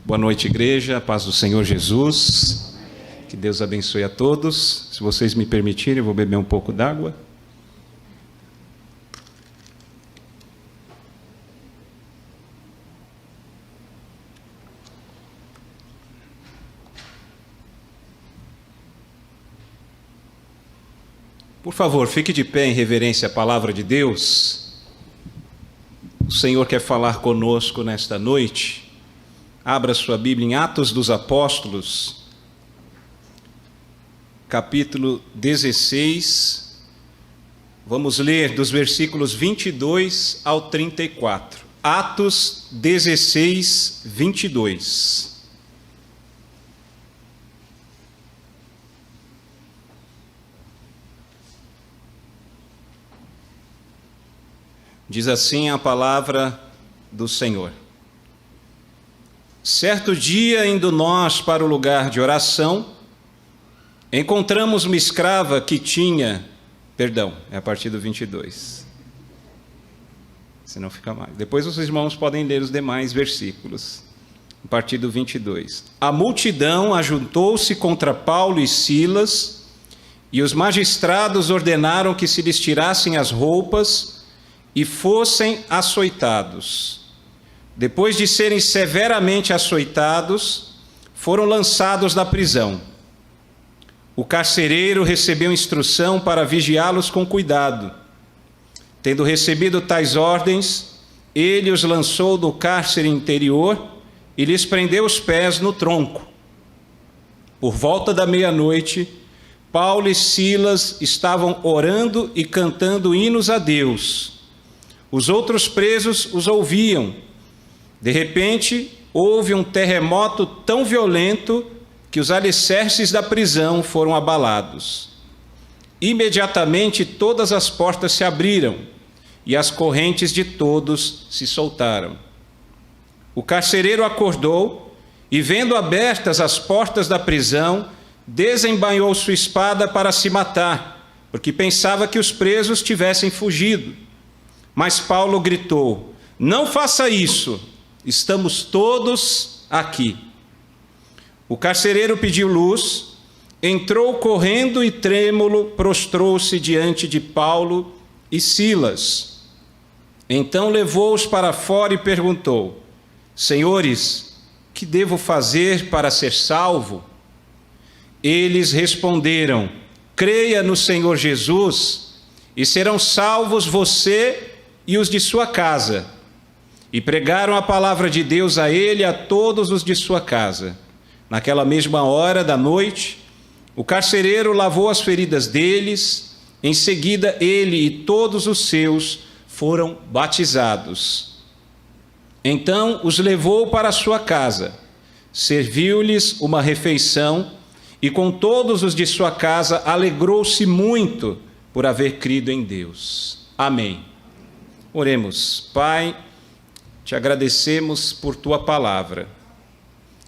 Boa noite, igreja, paz do Senhor Jesus, que Deus abençoe a todos. Se vocês me permitirem, eu vou beber um pouco d'água. Por favor, fique de pé em reverência à palavra de Deus. O Senhor quer falar conosco nesta noite. Abra sua Bíblia em Atos dos Apóstolos, capítulo 16. Vamos ler dos versículos 22 ao 34. Atos 16, 22. Diz assim a palavra do Senhor. Certo dia, indo nós para o lugar de oração, encontramos uma escrava que tinha... é a partir do 22. Senão fica mais. Depois os irmãos podem ler os demais versículos. A partir do 22. A multidão ajuntou-se contra Paulo e Silas, e os magistrados ordenaram que se lhes tirassem as roupas e fossem açoitados. Depois de serem severamente açoitados, foram lançados da prisão. O carcereiro recebeu instrução para vigiá-los com cuidado. Tendo recebido tais ordens, ele os lançou no cárcere interior e lhes prendeu os pés no tronco. Por volta da meia-noite, Paulo e Silas estavam orando e cantando hinos a Deus. Os outros presos os ouviam. De repente, houve um terremoto tão violento que os alicerces da prisão foram abalados. Imediatamente todas as portas se abriram e as correntes de todos se soltaram. O carcereiro acordou e, vendo abertas as portas da prisão, desembainhou sua espada para se matar, porque pensava que os presos tivessem fugido. Mas Paulo gritou: "Não faça isso! Estamos todos aqui." O carcereiro pediu luz, entrou correndo e trêmulo, prostrou-se diante de Paulo e Silas. Então levou-os para fora e perguntou: "Senhores, que devo fazer para ser salvo?" Eles responderam: "Creia no Senhor Jesus, e serão salvos você e os de sua casa." E pregaram a palavra de Deus a ele e a todos os de sua casa. Naquela mesma hora da noite, o carcereiro lavou as feridas deles. Em seguida, ele e todos os seus foram batizados. Então os levou para a sua casa, serviu-lhes uma refeição e com todos os de sua casa alegrou-se muito por haver crido em Deus. Amém. Oremos. Pai, te agradecemos por tua palavra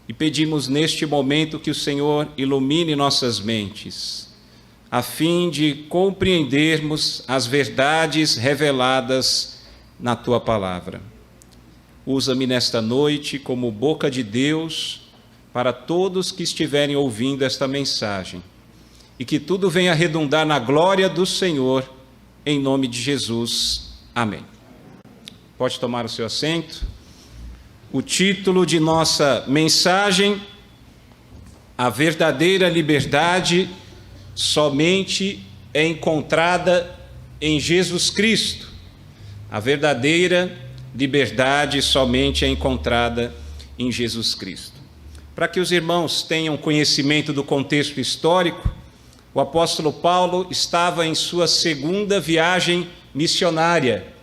e pedimos neste momento que o Senhor ilumine nossas mentes, a fim de compreendermos as verdades reveladas na tua palavra. Usa-me nesta noite como boca de Deus para todos que estiverem ouvindo esta mensagem, e que tudo venha redundar na glória do Senhor, em nome de Jesus. Amém. Pode tomar o seu assento. O título de nossa mensagem: A verdadeira liberdade somente é encontrada em Jesus Cristo. A verdadeira liberdade somente é encontrada em Jesus Cristo. Para que os irmãos tenham conhecimento do contexto histórico, o apóstolo Paulo estava em sua segunda viagem missionária,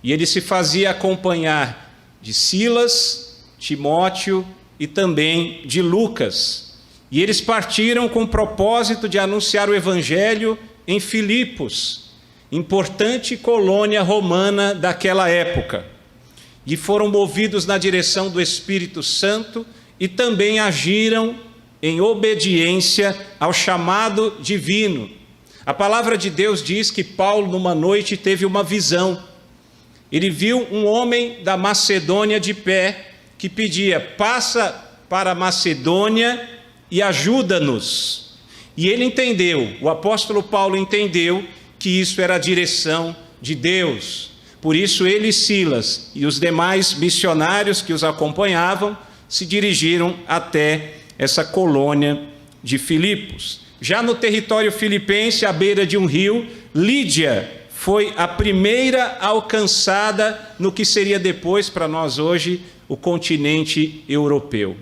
e ele se fazia acompanhar de Silas, Timóteo e também de Lucas. E eles partiram com o propósito de anunciar o evangelho em Filipos, importante colônia romana daquela época. E foram movidos na direção do Espírito Santo e também agiram em obediência ao chamado divino. A palavra de Deus diz que Paulo, numa noite, teve uma visão. Ele viu um homem da Macedônia de pé, que pedia: passa para a Macedônia e ajuda-nos. E ele entendeu, o apóstolo Paulo entendeu que isso era a direção de Deus. Por isso ele e Silas e os demais missionários que os acompanhavam se dirigiram até essa colônia de Filipos. Já no território filipense, à beira de um rio, Lídia foi a primeira alcançada no que seria depois, para nós hoje, o continente europeu.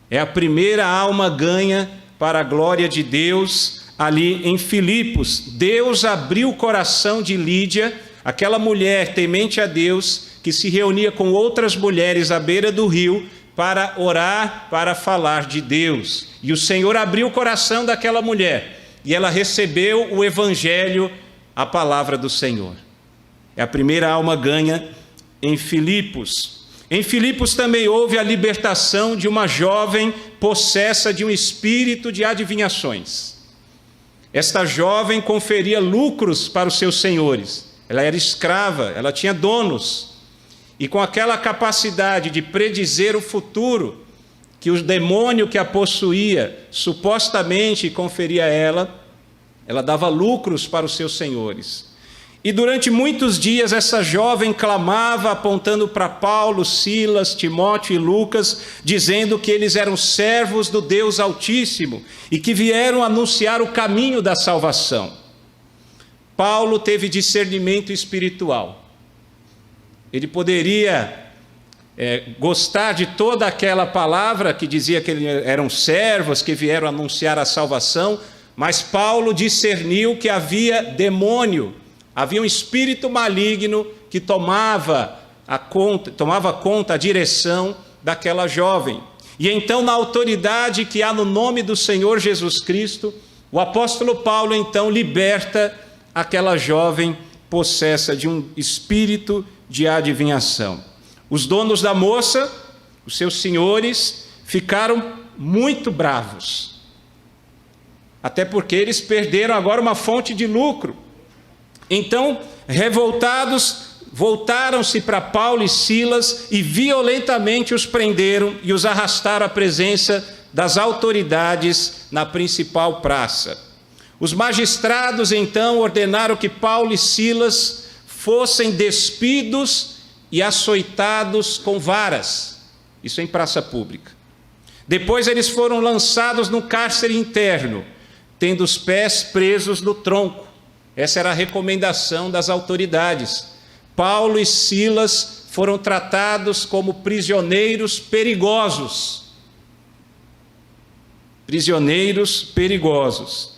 É a primeira alma ganha para a glória de Deus ali em Filipos. Deus abriu o coração de Lídia, aquela mulher temente a Deus, que se reunia com outras mulheres à beira do rio para orar, para falar de Deus. E o Senhor abriu o coração daquela mulher e ela recebeu o evangelho, a palavra do Senhor. É a primeira alma ganha em Filipos. Em Filipos também houve a libertação de uma jovem possessa de um espírito de adivinhações. Esta jovem conferia lucros para os seus senhores. Ela era escrava, ela tinha donos. E com aquela capacidade de predizer o futuro, que o demônio que a possuía supostamente conferia a ela, ela dava lucros para os seus senhores. E durante muitos dias essa jovem clamava, apontando para Paulo, Silas, Timóteo e Lucas, dizendo que eles eram servos do Deus Altíssimo e que vieram anunciar o caminho da salvação. Paulo teve discernimento espiritual. Ele poderia gostar de toda aquela palavra que dizia que eles eram servos, que vieram anunciar a salvação, mas Paulo discerniu que havia demônio, havia um espírito maligno que tomava conta, a direção daquela jovem. E então, na autoridade que há no nome do Senhor Jesus Cristo, o apóstolo Paulo então liberta aquela jovem possessa de um espírito de adivinhação. Os donos da moça, os seus senhores, ficaram muito bravos. Até porque eles perderam agora uma fonte de lucro. Então, revoltados, voltaram-se para Paulo e Silas e violentamente os prenderam e os arrastaram à presença das autoridades na principal praça. Os magistrados, então, ordenaram que Paulo e Silas fossem despidos e açoitados com varas. Isso em praça pública. Depois eles foram lançados no cárcere interno, tendo os pés presos no tronco. Essa era a recomendação das autoridades. Paulo e Silas foram tratados como prisioneiros perigosos. Prisioneiros perigosos.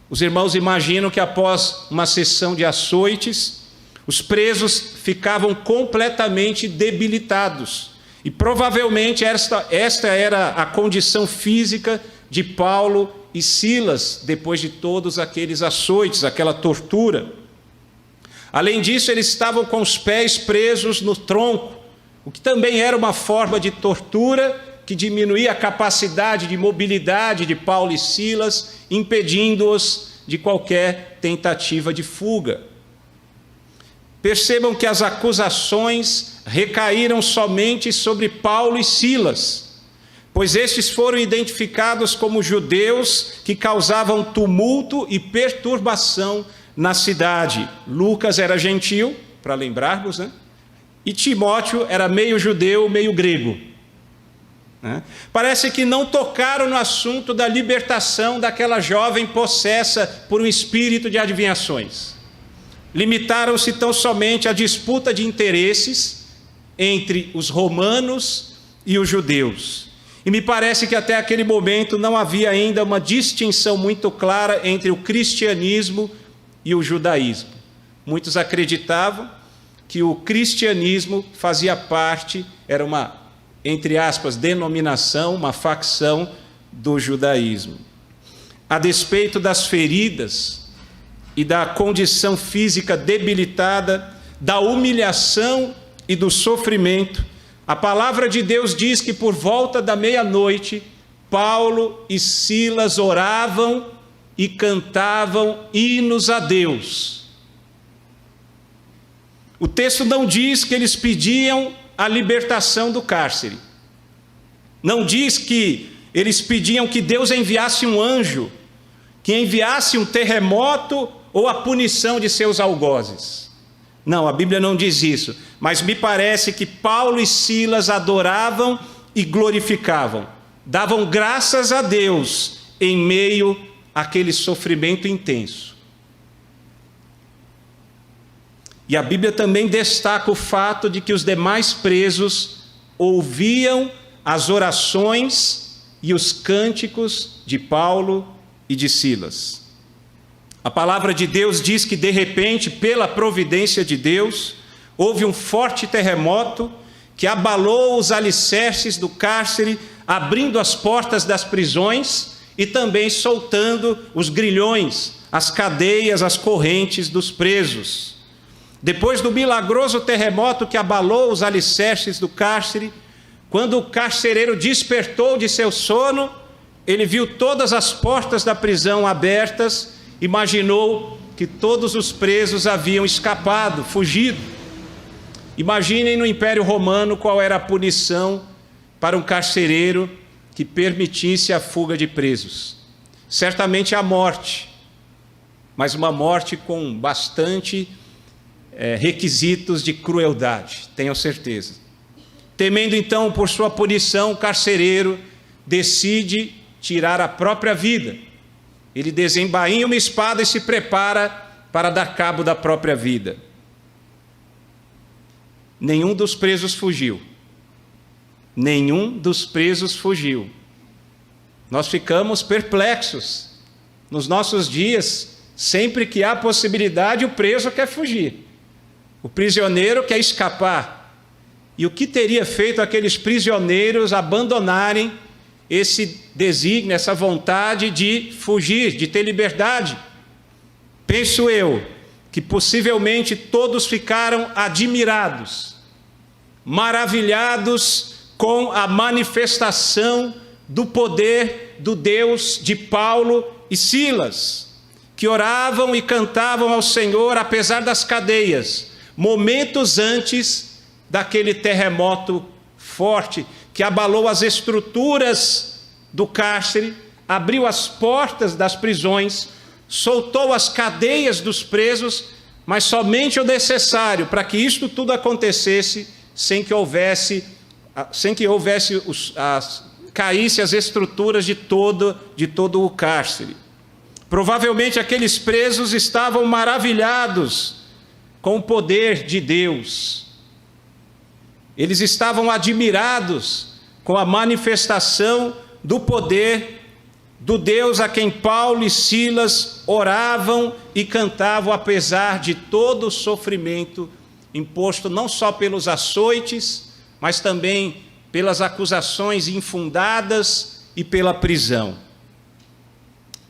Os irmãos imaginam que após uma sessão de açoites, os presos ficavam completamente debilitados. E provavelmente esta era a condição física de Paulo e Silas, depois de todos aqueles açoites, aquela tortura. Além disso, eles estavam com os pés presos no tronco, o que também era uma forma de tortura que diminuía a capacidade de mobilidade de Paulo e Silas, impedindo-os de qualquer tentativa de fuga. Percebam que as acusações recaíram somente sobre Paulo e Silas, pois estes foram identificados como judeus que causavam tumulto e perturbação na cidade. Lucas era gentil, para lembrarmos, né? E Timóteo era meio judeu, meio grego. Parece que não tocaram no assunto da libertação daquela jovem possessa por um espírito de adivinhações. Limitaram-se tão somente à disputa de interesses entre os romanos e os judeus. E me parece que até aquele momento não havia ainda uma distinção muito clara entre o cristianismo e o judaísmo. Muitos acreditavam que o cristianismo fazia parte, era uma, entre aspas, denominação, uma facção do judaísmo. A despeito das feridas e da condição física debilitada, da humilhação e do sofrimento, a palavra de Deus diz que por volta da meia-noite, Paulo e Silas oravam e cantavam hinos a Deus. O texto não diz que eles pediam a libertação do cárcere. Não diz que eles pediam que Deus enviasse um anjo, que enviasse um terremoto ou a punição de seus algozes. Não, a Bíblia não diz isso. Mas me parece que Paulo e Silas adoravam e glorificavam. Davam graças a Deus em meio àquele sofrimento intenso. E a Bíblia também destaca o fato de que os demais presos ouviam as orações e os cânticos de Paulo e de Silas. A palavra de Deus diz que, de repente, pela providência de Deus, houve um forte terremoto que abalou os alicerces do cárcere, abrindo as portas das prisões e também soltando os grilhões, as cadeias, as correntes dos presos. Depois do milagroso terremoto que abalou os alicerces do cárcere, quando o carcereiro despertou de seu sono, ele viu todas as portas da prisão abertas, imaginou que todos os presos haviam escapado, fugido. Imaginem no Império Romano qual era a punição para um carcereiro que permitisse a fuga de presos. Certamente a morte, mas uma morte com bastante requisitos de crueldade, tenho certeza. Temendo então por sua punição, o carcereiro decide tirar a própria vida. Ele desembainha uma espada e se prepara para dar cabo da própria vida. Nenhum dos presos fugiu. Nenhum dos presos fugiu. Nós ficamos perplexos. Nos nossos dias, sempre que há possibilidade, o preso quer fugir. O prisioneiro quer escapar. E o que teria feito aqueles prisioneiros abandonarem esse desígnio, essa vontade de fugir, de ter liberdade? Penso eu que possivelmente todos ficaram admirados, maravilhados com a manifestação do poder do Deus de Paulo e Silas, que oravam e cantavam ao Senhor apesar das cadeias, momentos antes daquele terremoto forte que abalou as estruturas do cárcere, abriu as portas das prisões, soltou as cadeias dos presos, mas somente o necessário para que isto tudo acontecesse sem que caísse as estruturas de todo o cárcere. Provavelmente aqueles presos estavam maravilhados com o poder de Deus. Eles estavam admirados com a manifestação do poder do Deus a quem Paulo e Silas oravam e cantavam, apesar de todo o sofrimento imposto não só pelos açoites, mas também pelas acusações infundadas e pela prisão.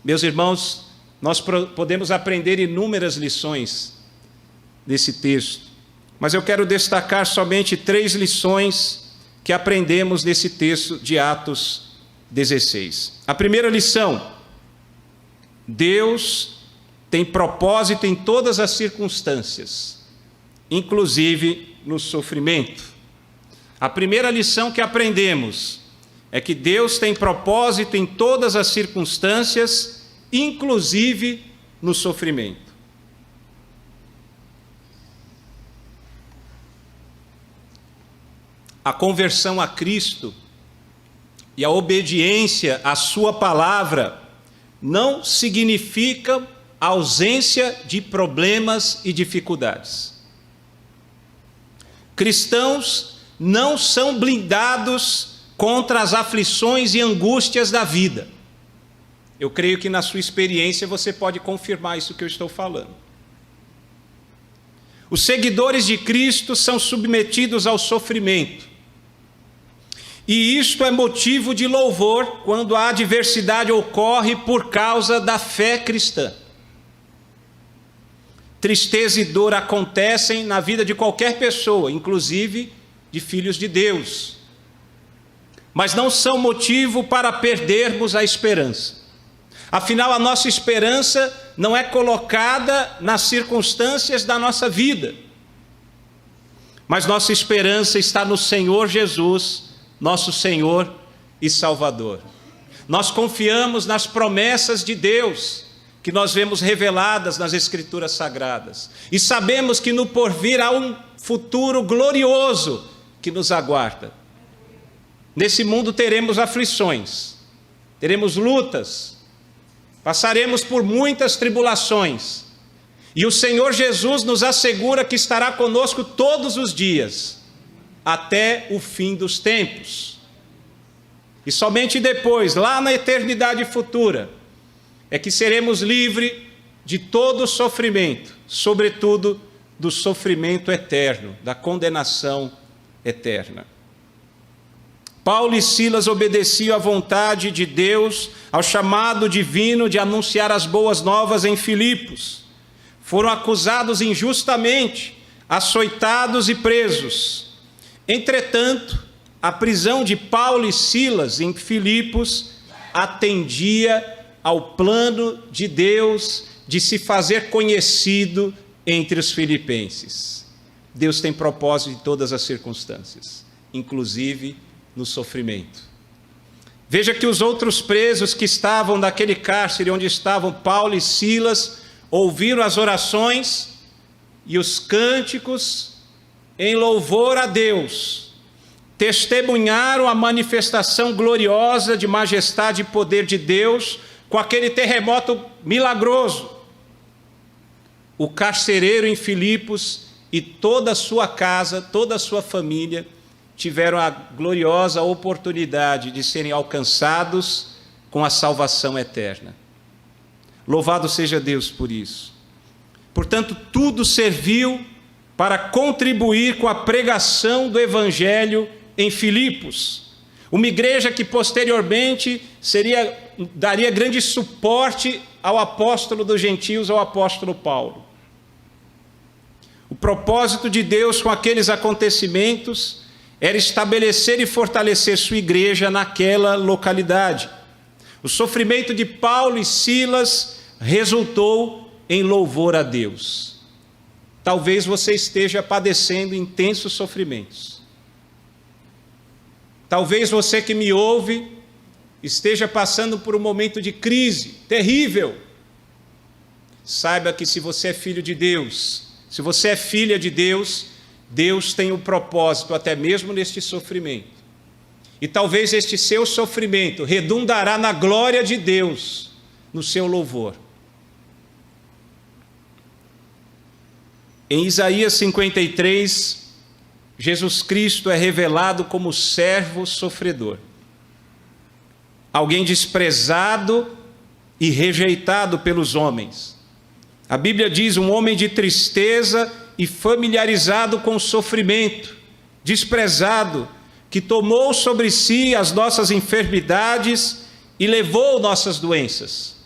Meus irmãos, nós podemos aprender inúmeras lições desse texto, mas eu quero destacar somente 3 lições que aprendemos nesse texto de Atos 16. A primeira lição: Deus tem propósito em todas as circunstâncias, inclusive no sofrimento. A primeira lição que aprendemos é que Deus tem propósito em todas as circunstâncias, inclusive no sofrimento. A conversão a Cristo e a obediência à sua palavra não significa ausência de problemas e dificuldades. Cristãos não são blindados contra as aflições e angústias da vida. Eu creio que na sua experiência você pode confirmar isso que eu estou falando. Os seguidores de Cristo são submetidos ao sofrimento. E isto é motivo de louvor quando a adversidade ocorre por causa da fé cristã. Tristeza e dor acontecem na vida de qualquer pessoa, inclusive de filhos de Deus. Mas não são motivo para perdermos a esperança. Afinal, a nossa esperança não é colocada nas circunstâncias da nossa vida, mas nossa esperança está no Senhor Jesus, nosso Senhor e Salvador. Nós confiamos nas promessas de Deus, que nós vemos reveladas nas Escrituras Sagradas. E sabemos que no porvir há um futuro glorioso que nos aguarda. Nesse mundo teremos aflições, teremos lutas, passaremos por muitas tribulações. E o Senhor Jesus nos assegura que estará conosco todos os dias, até o fim dos tempos. E somente depois, lá na eternidade futura, é que seremos livres de todo o sofrimento, sobretudo do sofrimento eterno, da condenação eterna. Paulo e Silas obedeciam à vontade de Deus, ao chamado divino de anunciar as boas novas em Filipos. Foram acusados injustamente, açoitados e presos. Entretanto, a prisão de Paulo e Silas em Filipos atendia ao plano de Deus de se fazer conhecido entre os filipenses. Deus tem propósito em todas as circunstâncias, inclusive no sofrimento. Veja que os outros presos que estavam naquele cárcere onde estavam Paulo e Silas ouviram as orações e os cânticos em louvor a Deus, testemunharam a manifestação gloriosa de majestade e poder de Deus com aquele terremoto milagroso. O carcereiro em Filipos e toda a sua casa, toda a sua família, tiveram a gloriosa oportunidade de serem alcançados com a salvação eterna. Louvado seja Deus por isso. Portanto, tudo serviu para contribuir com a pregação do Evangelho em Filipos, uma igreja que posteriormente daria grande suporte ao apóstolo dos gentios, ao apóstolo Paulo. O propósito de Deus com aqueles acontecimentos era estabelecer e fortalecer sua igreja naquela localidade. O sofrimento de Paulo e Silas resultou em louvor a Deus. Talvez você esteja padecendo intensos sofrimentos. Talvez você que me ouve esteja passando por um momento de crise terrível. Saiba que se você é filho de Deus, se você é filha de Deus, Deus tem um propósito até mesmo neste sofrimento. E talvez este seu sofrimento redundará na glória de Deus, no seu louvor. Em Isaías 53, Jesus Cristo é revelado como servo sofredor. Alguém desprezado e rejeitado pelos homens. A Bíblia diz um homem de tristeza e familiarizado com o sofrimento, desprezado, que tomou sobre si as nossas enfermidades e levou nossas doenças.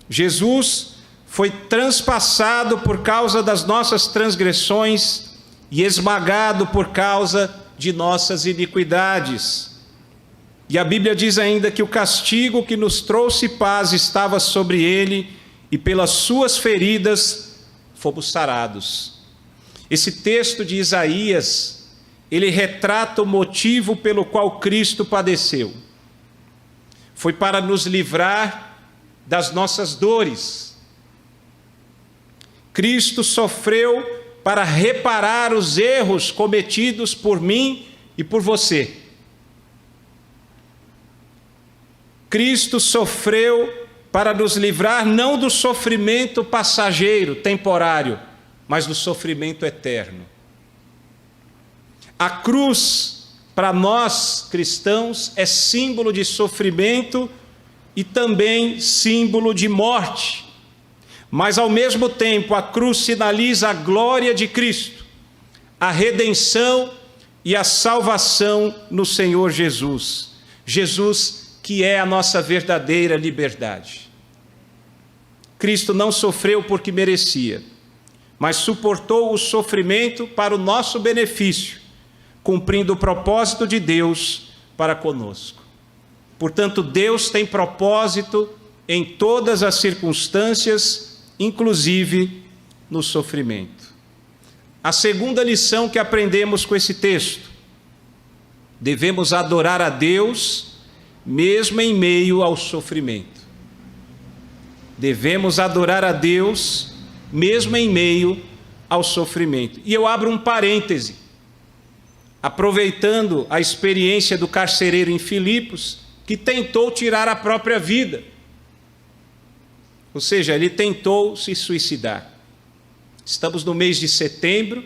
Jesus foi transpassado por causa das nossas transgressões e esmagado por causa de nossas iniquidades. E a Bíblia diz ainda que o castigo que nos trouxe paz estava sobre ele, e pelas suas feridas fomos sarados. Esse texto de Isaías, ele retrata o motivo pelo qual Cristo padeceu. Foi para nos livrar das nossas dores. Cristo sofreu para reparar os erros cometidos por mim e por você. Cristo sofreu para nos livrar não do sofrimento passageiro, temporário, mas do sofrimento eterno. A cruz, para nós cristãos, é símbolo de sofrimento e também símbolo de morte. Mas, ao mesmo tempo, a cruz sinaliza a glória de Cristo, a redenção e a salvação no Senhor Jesus. Jesus, que é a nossa verdadeira liberdade. Cristo não sofreu porque merecia, mas suportou o sofrimento para o nosso benefício, cumprindo o propósito de Deus para conosco. Portanto, Deus tem propósito em todas as circunstâncias, inclusive no sofrimento. A segunda lição que aprendemos com esse texto devemos adorar a Deus mesmo em meio ao sofrimento. Devemos adorar a Deus mesmo em meio ao sofrimento. E eu abro um parêntese, aproveitando a experiência do carcereiro em Filipos, que tentou tirar a própria vida. Ou seja, ele tentou se suicidar. Estamos no mês de setembro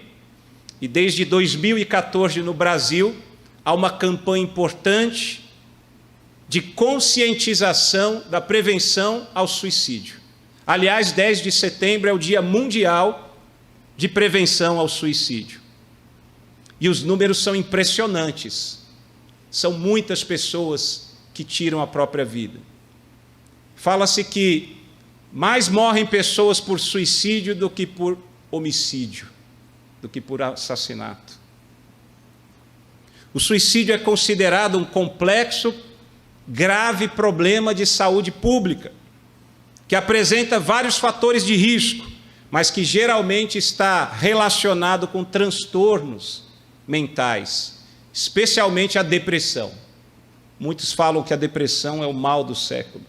e desde 2014 no Brasil há uma campanha importante de conscientização da prevenção ao suicídio. Aliás, 10 de setembro é o Dia Mundial de Prevenção ao Suicídio. E os números são impressionantes. São muitas pessoas que tiram a própria vida. Fala-se que mais morrem pessoas por suicídio do que por homicídio, do que por assassinato. O suicídio é considerado um complexo, grave problema de saúde pública, que apresenta vários fatores de risco, mas que geralmente está relacionado com transtornos mentais, especialmente a depressão. Muitos falam que a depressão é o mal do século.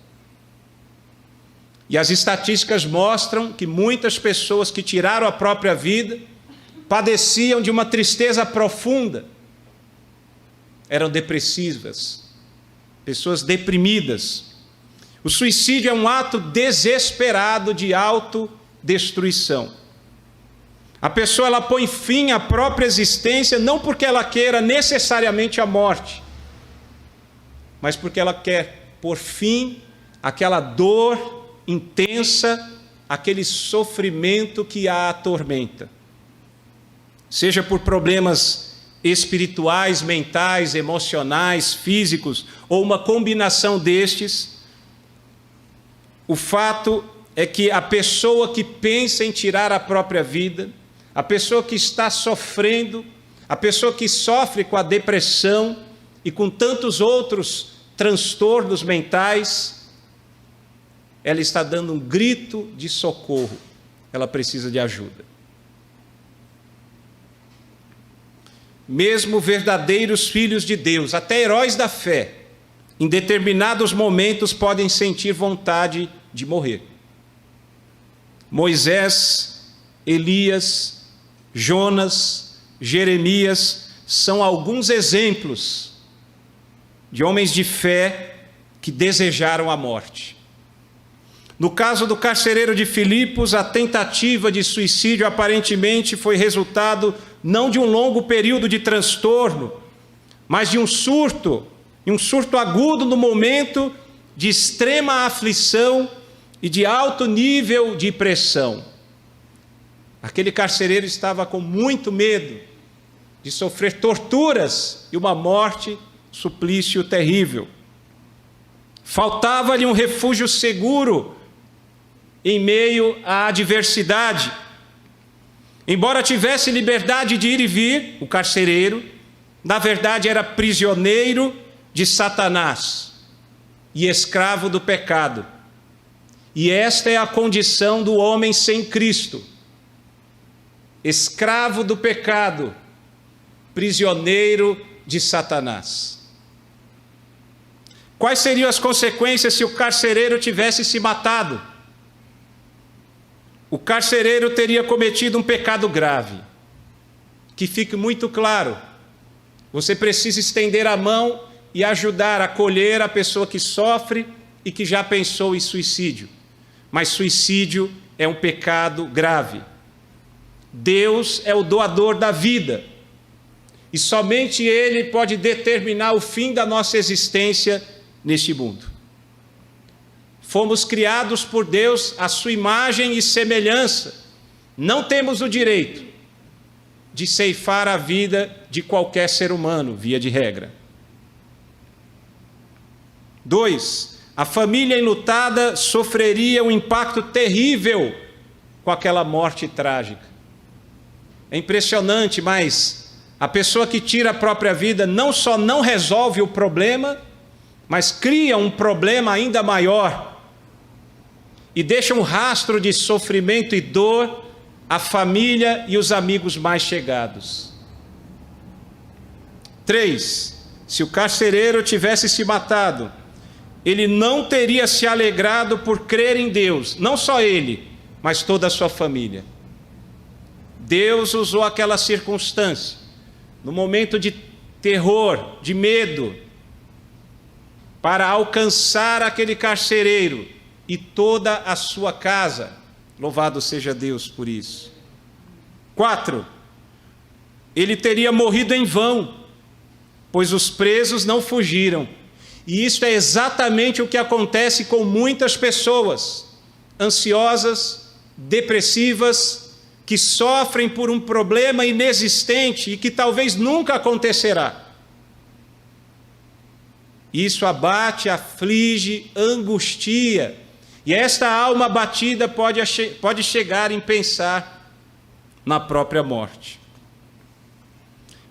E as estatísticas mostram que muitas pessoas que tiraram a própria vida padeciam de uma tristeza profunda, eram depressivas, pessoas deprimidas. O suicídio é um ato desesperado de autodestruição. A pessoa ela põe fim à própria existência não porque ela queira necessariamente a morte, mas porque ela quer pôr fim àquela dor intensa, aquele sofrimento que a atormenta. Seja por problemas espirituais, mentais, emocionais, físicos, ou uma combinação destes, o fato é que a pessoa que pensa em tirar a própria vida, a pessoa que está sofrendo, a pessoa que sofre com a depressão e com tantos outros transtornos mentais, ela está dando um grito de socorro, ela precisa de ajuda. Mesmo verdadeiros filhos de Deus, até heróis da fé, em determinados momentos podem sentir vontade de morrer. Moisés, Elias, Jonas, Jeremias são alguns exemplos de homens de fé que desejaram a morte. No caso do carcereiro de Filipos, a tentativa de suicídio aparentemente foi resultado não de um longo período de transtorno, mas de um surto agudo no momento de extrema aflição e de alto nível de pressão. Aquele carcereiro estava com muito medo de sofrer torturas e uma morte, suplício terrível. Faltava-lhe um refúgio seguro em meio à adversidade. Embora tivesse liberdade de ir e vir, o carcereiro, na verdade era prisioneiro de Satanás e escravo do pecado. E esta é a condição do homem sem Cristo. Escravo do pecado, prisioneiro de Satanás. Quais seriam as consequências se o carcereiro tivesse se matado? O carcereiro teria cometido um pecado grave. Que fique muito claro, você precisa estender a mão e ajudar a acolher a pessoa que sofre e que já pensou em suicídio. Mas suicídio é um pecado grave. Deus é o doador da vida. E somente Ele pode determinar o fim da nossa existência neste mundo. Fomos criados por Deus à sua imagem e semelhança. Não temos o direito de ceifar a vida de qualquer ser humano, via de regra. 2. A família enlutada sofreria um impacto terrível com aquela morte trágica. É impressionante, mas a pessoa que tira a própria vida não só não resolve o problema, mas cria um problema ainda maior e deixa um rastro de sofrimento e dor à família e os amigos mais chegados. 3. Se o carcereiro tivesse se matado, ele não teria se alegrado por crer em Deus, não só ele, mas toda a sua família. Deus usou aquela circunstância, no momento de terror, de medo, para alcançar aquele carcereiro e toda a sua casa. Louvado seja Deus por isso. 4. Ele teria morrido em vão, pois os presos não fugiram. E isso é exatamente o que acontece com muitas pessoas ansiosas, depressivas, que sofrem por um problema inexistente e que talvez nunca acontecerá. Isso abate, aflige, angustia, e esta alma abatida pode chegar em pensar na própria morte.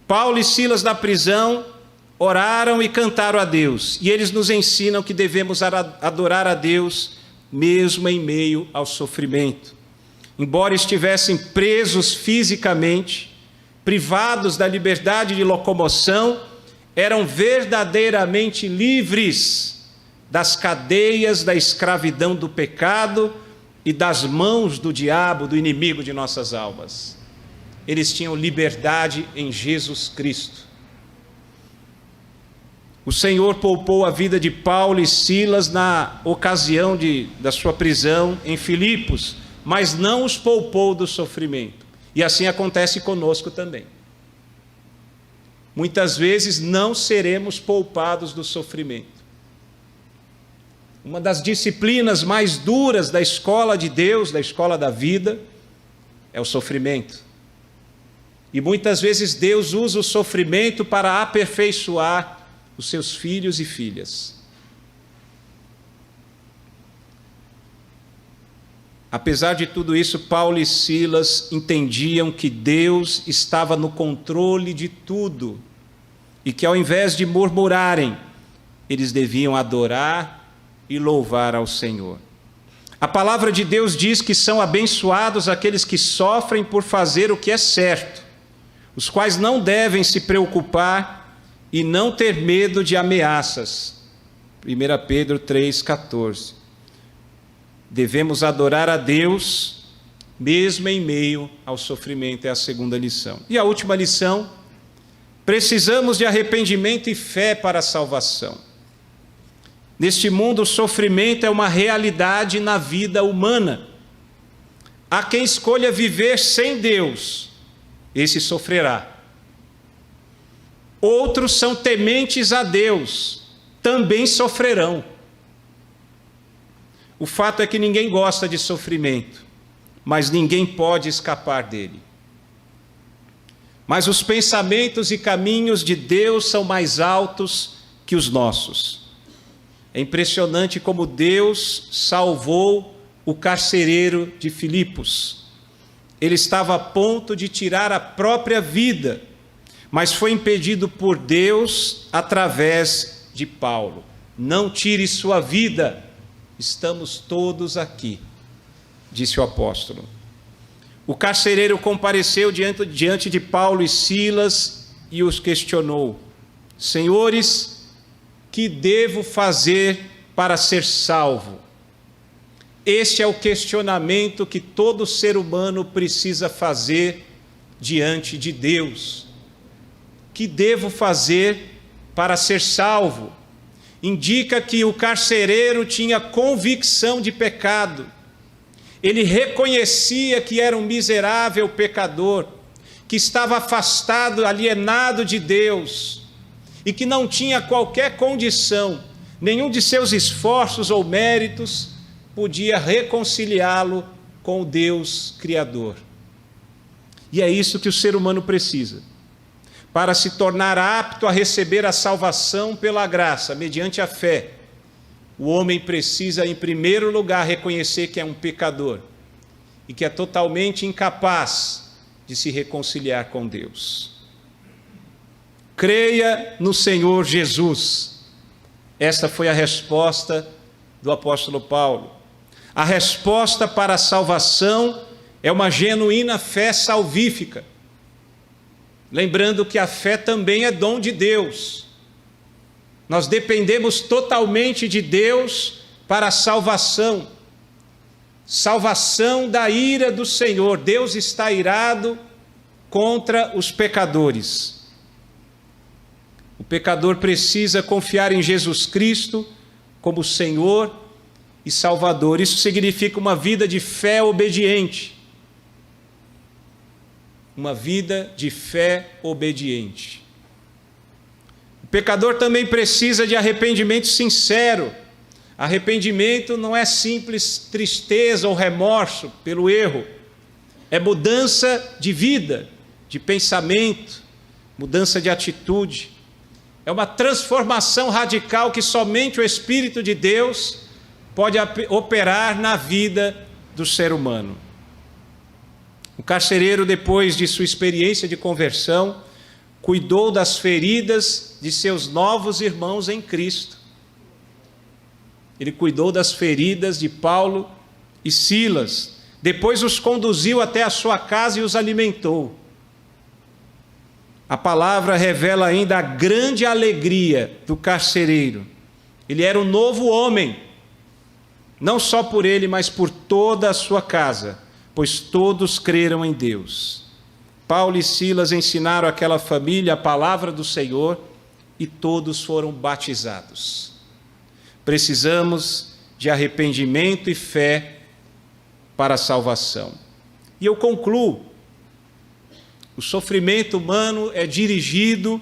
Paulo e Silas da prisão oraram e cantaram a Deus, e eles nos ensinam que devemos adorar a Deus mesmo em meio ao sofrimento. Embora estivessem presos fisicamente, privados da liberdade de locomoção, eram verdadeiramente livres das cadeias da escravidão do pecado e das mãos do diabo, do inimigo de nossas almas. Eles tinham liberdade em Jesus Cristo. O Senhor poupou a vida de Paulo e Silas na ocasião da sua prisão em Filipos, mas não os poupou do sofrimento. E assim acontece conosco também. Muitas vezes não seremos poupados do sofrimento. Uma das disciplinas mais duras da escola de Deus, da escola da vida, é o sofrimento. E muitas vezes Deus usa o sofrimento para aperfeiçoar os seus filhos e filhas. Apesar de tudo isso, Paulo e Silas entendiam que Deus estava no controle de tudo e que, ao invés de murmurarem, eles deviam adorar e louvar ao Senhor. A palavra de Deus diz que são abençoados aqueles que sofrem por fazer o que é certo, os quais não devem se preocupar e não ter medo de ameaças. 1 Pedro 3,14. Devemos adorar a Deus, mesmo em meio ao sofrimento, é a segunda lição. E a última lição, precisamos de arrependimento e fé para a salvação. Neste mundo, o sofrimento é uma realidade na vida humana. Há quem escolha viver sem Deus, esse sofrerá. Outros são tementes a Deus, também sofrerão. O fato é que ninguém gosta de sofrimento, mas ninguém pode escapar dele. Mas os pensamentos e caminhos de Deus são mais altos que os nossos. É impressionante como Deus salvou o carcereiro de Filipos. Ele estava a ponto de tirar a própria vida, mas foi impedido por Deus através de Paulo. Não tire sua vida, estamos todos aqui, disse o apóstolo. O carcereiro compareceu diante de Paulo e Silas e os questionou: Senhores, que devo fazer para ser salvo? Este é o questionamento que todo ser humano precisa fazer diante de Deus. Que devo fazer para ser salvo? Indica que o carcereiro tinha convicção de pecado. Ele reconhecia que era um miserável pecador, que estava afastado, alienado de Deus, e que não tinha qualquer condição, nenhum de seus esforços ou méritos podia reconciliá-lo com o Deus Criador. E é isso que o ser humano precisa. Para se tornar apto a receber a salvação pela graça, mediante a fé, o homem precisa, em primeiro lugar, reconhecer que é um pecador e que é totalmente incapaz de se reconciliar com Deus. Creia no Senhor Jesus. Esta foi a resposta do apóstolo Paulo. A resposta para a salvação é uma genuína fé salvífica. Lembrando que a fé também é dom de Deus. Nós dependemos totalmente de Deus para a salvação. Salvação da ira do Senhor. Deus está irado contra os pecadores. O pecador precisa confiar em Jesus Cristo como Senhor e Salvador. Isso significa uma vida de fé obediente. Uma vida de fé obediente. O pecador também precisa de arrependimento sincero. Arrependimento não é simples tristeza ou remorso pelo erro. É mudança de vida, de pensamento, mudança de atitude. É uma transformação radical que somente o Espírito de Deus pode operar na vida do ser humano. O carcereiro, depois de sua experiência de conversão, cuidou das feridas de seus novos irmãos em Cristo. Ele cuidou das feridas de Paulo e Silas. Depois os conduziu até a sua casa e os alimentou. A palavra revela ainda a grande alegria do carcereiro. Ele era um novo homem, não só por ele, mas por toda a sua casa, pois todos creram em Deus. Paulo e Silas ensinaram àquela família a palavra do Senhor e todos foram batizados. Precisamos de arrependimento e fé para a salvação. E eu concluo. O sofrimento humano é dirigido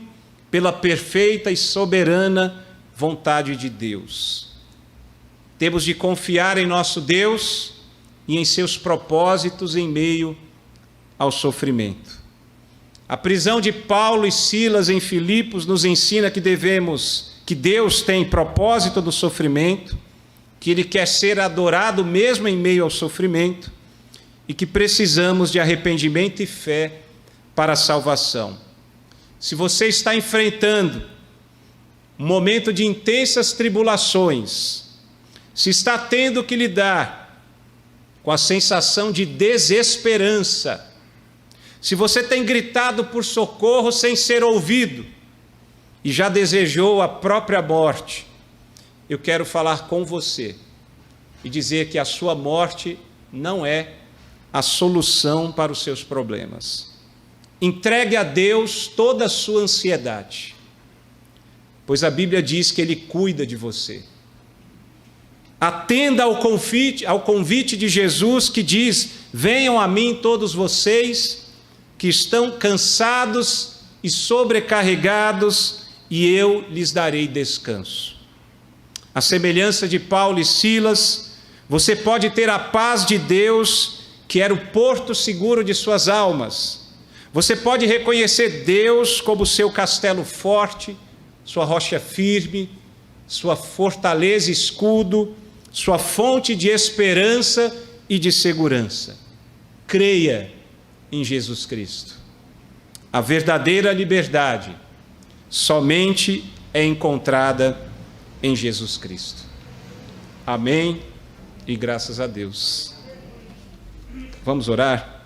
pela perfeita e soberana vontade de Deus. Temos de confiar em nosso Deus e em seus propósitos em meio ao sofrimento. A prisão de Paulo e Silas em Filipos nos ensina que Deus tem propósito do sofrimento, que Ele quer ser adorado mesmo em meio ao sofrimento e que precisamos de arrependimento e fé para a salvação. Se você está enfrentando um momento de intensas tribulações, se está tendo que lidar com a sensação de desesperança, se você tem gritado por socorro sem ser ouvido e já desejou a própria morte, eu quero falar com você e dizer que a sua morte não é a solução para os seus problemas. Entregue a Deus toda a sua ansiedade, pois a Bíblia diz que Ele cuida de você. Atenda ao convite de Jesus que diz: venham a mim todos vocês que estão cansados e sobrecarregados, e eu lhes darei descanso. À semelhança de Paulo e Silas, você pode ter a paz de Deus, que era o porto seguro de suas almas. Você pode reconhecer Deus como seu castelo forte, sua rocha firme, sua fortaleza e escudo, sua fonte de esperança e de segurança. Creia em Jesus Cristo. A verdadeira liberdade somente é encontrada em Jesus Cristo. Amém e graças a Deus. Vamos orar?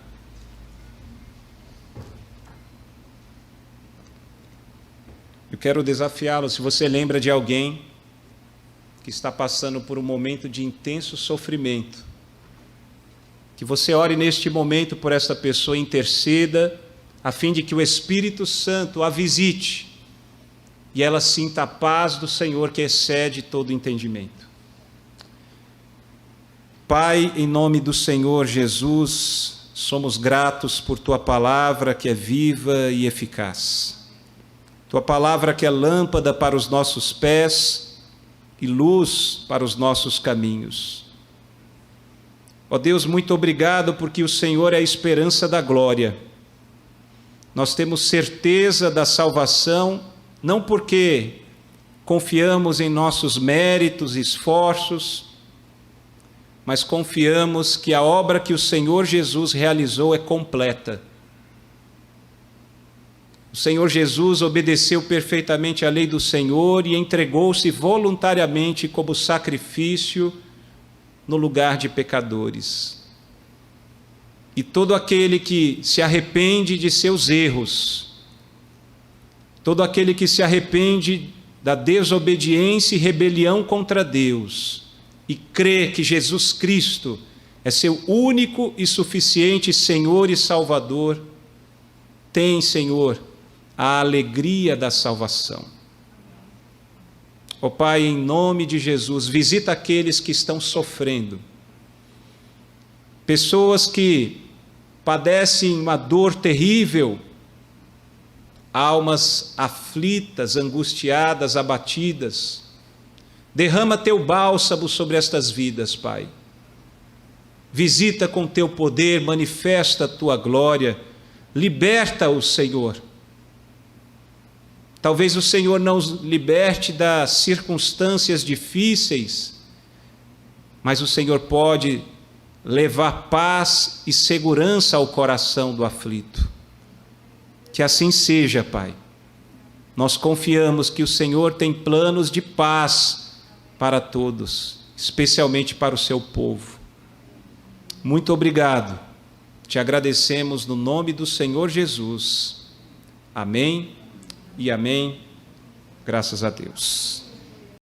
Eu quero desafiá-lo, se você lembra de alguém que está passando por um momento de intenso sofrimento, que você ore neste momento por essa pessoa, interceda, a fim de que o Espírito Santo a visite e ela sinta a paz do Senhor que excede todo entendimento. Pai, em nome do Senhor Jesus, somos gratos por Tua palavra que é viva e eficaz. Tua palavra que é lâmpada para os nossos pés e luz para os nossos caminhos. Ó Deus, muito obrigado porque o Senhor é a esperança da glória. Nós temos certeza da salvação, não porque confiamos em nossos méritos e esforços, mas confiamos que a obra que o Senhor Jesus realizou é completa. O Senhor Jesus obedeceu perfeitamente à lei do Senhor e entregou-se voluntariamente como sacrifício no lugar de pecadores. E todo aquele que se arrepende de seus erros, todo aquele que se arrepende da desobediência e rebelião contra Deus e crê que Jesus Cristo é seu único e suficiente Senhor e Salvador, tem, Senhor, a alegria da salvação. Ó Pai, em nome de Jesus, visita aqueles que estão sofrendo, pessoas que padecem uma dor terrível, almas aflitas, angustiadas, abatidas. Derrama teu bálsamo sobre estas vidas, Pai. Visita com teu poder, manifesta a tua glória, liberta-os, Senhor. Talvez o Senhor não os liberte das circunstâncias difíceis, mas o Senhor pode levar paz e segurança ao coração do aflito. Que assim seja, Pai. Nós confiamos que o Senhor tem planos de paz para todos, especialmente para o seu povo. Muito obrigado. Te agradecemos no nome do Senhor Jesus. Amém e amém. Graças a Deus.